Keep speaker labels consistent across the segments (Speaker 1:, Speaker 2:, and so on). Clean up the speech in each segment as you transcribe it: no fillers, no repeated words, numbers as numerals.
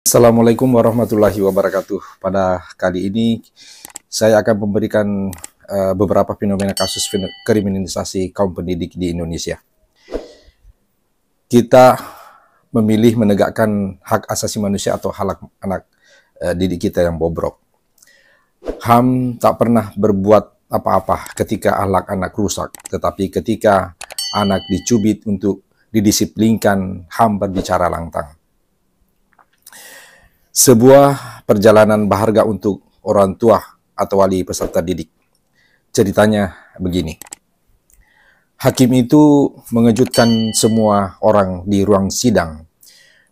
Speaker 1: Assalamualaikum warahmatullahi wabarakatuh. Pada kali ini saya akan memberikan beberapa fenomena kasus kriminalisasi kaum pendidik di Indonesia. Kita memilih menegakkan hak asasi manusia atau hak anak didik kita yang bobrok. HAM tak pernah berbuat apa-apa ketika akhlak anak rusak, tetapi ketika anak dicubit untuk didisiplinkan, HAM berbicara lantang. Sebuah perjalanan berharga untuk orang tua atau wali peserta didik. Ceritanya begini. Hakim itu mengejutkan semua orang di ruang sidang.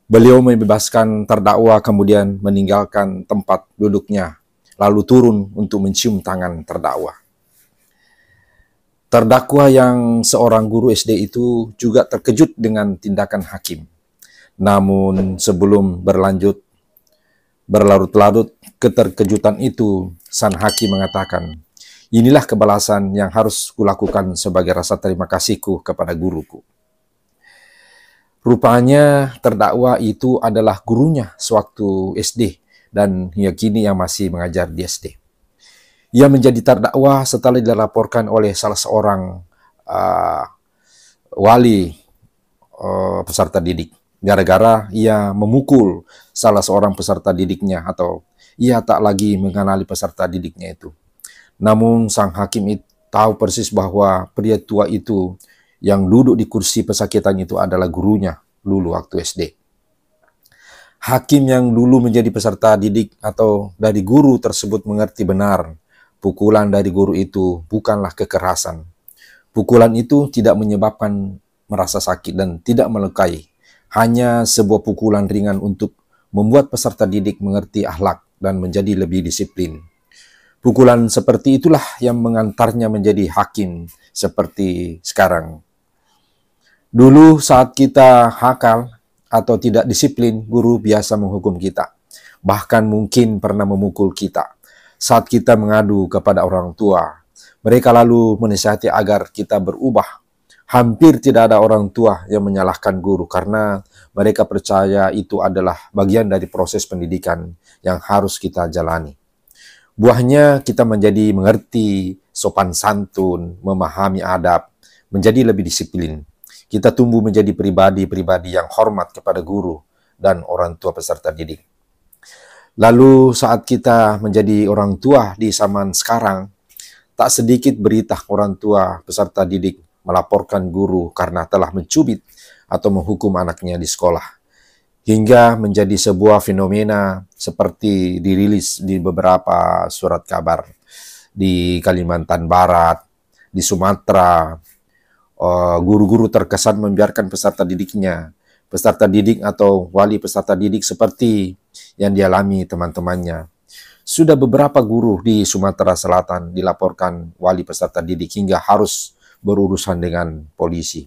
Speaker 1: Beliau membebaskan terdakwa kemudian meninggalkan tempat duduknya, lalu turun untuk mencium tangan terdakwa. Terdakwa yang seorang guru SD itu juga terkejut dengan tindakan hakim. Namun sebelum berlarut-larut keterkejutan itu, sang hakim mengatakan, "Inilah kebalasan yang harus kulakukan sebagai rasa terima kasihku kepada guruku." Rupanya terdakwa itu adalah gurunya sewaktu SD dan hingga kini yang masih mengajar di SD. Ia menjadi terdakwa setelah dilaporkan oleh salah seorang wali peserta didik. Gara-gara ia memukul salah seorang peserta didiknya atau ia tak lagi mengenali peserta didiknya itu. Namun sang hakim tahu persis bahwa pria tua itu yang duduk di kursi pesakitan itu adalah gurunya dulu waktu SD. Hakim yang dulu menjadi peserta didik atau dari guru tersebut mengerti benar pukulan dari guru itu bukanlah kekerasan. Pukulan itu tidak menyebabkan merasa sakit dan tidak melukai. Hanya sebuah pukulan ringan untuk membuat peserta didik mengerti akhlak dan menjadi lebih disiplin. Pukulan seperti itulah yang mengantarnya menjadi hakim seperti sekarang. Dulu saat kita hakal atau tidak disiplin, guru biasa menghukum kita. Bahkan mungkin pernah memukul kita. Saat kita mengadu kepada orang tua, mereka lalu menasihati agar kita berubah. Hampir tidak ada orang tua yang menyalahkan guru karena mereka percaya itu adalah bagian dari proses pendidikan yang harus kita jalani. Buahnya kita menjadi mengerti sopan santun, memahami adab, menjadi lebih disiplin. Kita tumbuh menjadi pribadi-pribadi yang hormat kepada guru dan orang tua peserta didik. Lalu saat kita menjadi orang tua di zaman sekarang, tak sedikit berita orang tua peserta didik melaporkan guru karena telah mencubit atau menghukum anaknya di sekolah. Hingga menjadi sebuah fenomena seperti dirilis di beberapa surat kabar di Kalimantan Barat, di Sumatera. Guru-guru terkesan membiarkan peserta didik atau wali peserta didik seperti yang dialami teman-temannya. Sudah beberapa guru di Sumatera Selatan dilaporkan wali peserta didik hingga harus berurusan dengan polisi.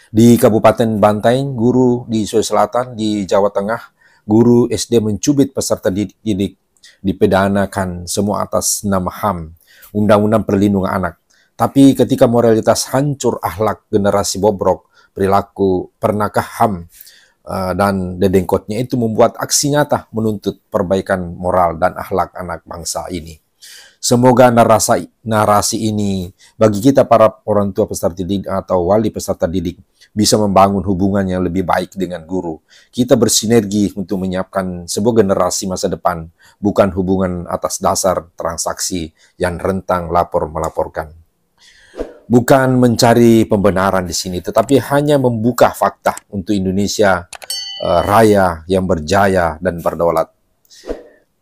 Speaker 1: Di Kabupaten Bantaeng, guru di Sulawesi Selatan, di Jawa Tengah, guru SD mencubit peserta didik dipidanakan semua atas nama HAM, Undang-Undang Perlindungan Anak. Tapi ketika moralitas hancur, akhlak generasi bobrok, perilaku, pernahkah HAM dan dedengkotnya itu membuat aksi nyata menuntut perbaikan moral dan akhlak anak bangsa ini. Semoga narasi ini bagi kita para orang tua peserta didik atau wali peserta didik bisa membangun hubungan yang lebih baik dengan guru. Kita bersinergi untuk menyiapkan sebuah generasi masa depan, bukan hubungan atas dasar transaksi yang rentang lapor-melaporkan. Bukan mencari pembenaran di sini, tetapi hanya membuka fakta untuk Indonesia raya yang berjaya dan berdaulat.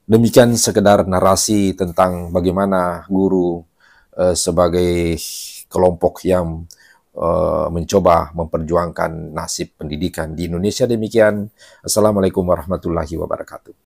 Speaker 1: Demikian sekedar narasi tentang bagaimana guru sebagai kelompok yang mencoba memperjuangkan nasib pendidikan di Indonesia. Demikian. Assalamualaikum warahmatullahi wabarakatuh.